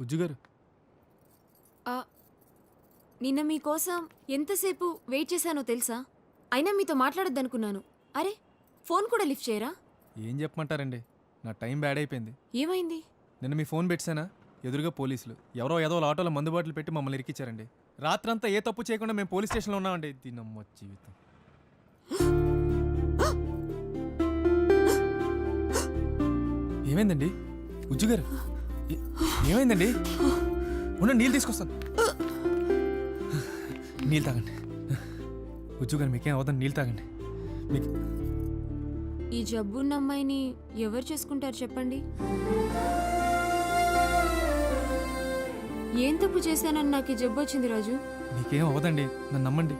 ఉజ్జు గారు. నిన్న మీకోసం ఎంతసేపు వెయిట్ చేశానో తెలుసా? అయినా మీతో మాట్లాడొద్దనుకున్నాను. అరే, ఫోన్ కూడా లిఫ్ట్ చేయరా? ఏం చెప్పమంటారండి, నా టైం బ్యాడ్ అయిపోయింది. ఏమైంది? నిన్న మీ ఫోన్ పెట్టానా, ఎదురుగా పోలీసులు ఎవరో ఏదో ఆటోలో మందు బాటిల్ పెట్టి మమ్మల్ని ఇరికిచ్చారండి. రాత్రంతా ఏ తప్పు చేయకుండా మేము పోలీస్ స్టేషన్లో ఉన్నామండి. దీనమ్మ జీవితం. ఏమైందండి ఉజ్జు గారు? ఏమైందండి? ఉన్న నీళ్ళు తీసుకొస్తాను. నీళ్ళు తాగండి. ఉజ్జు గారు మీకేం అవదని నీళ్ళు తాగండి. మీకు ఈ జబ్బున్న అమ్మాయిని ఎవరు చేసుకుంటారు చెప్పండి? ఏం తప్పు చేశానని నాకు ఈ జబ్బు వచ్చింది రాజు? మీకేం అవదండి, నన్ను నమ్మండి.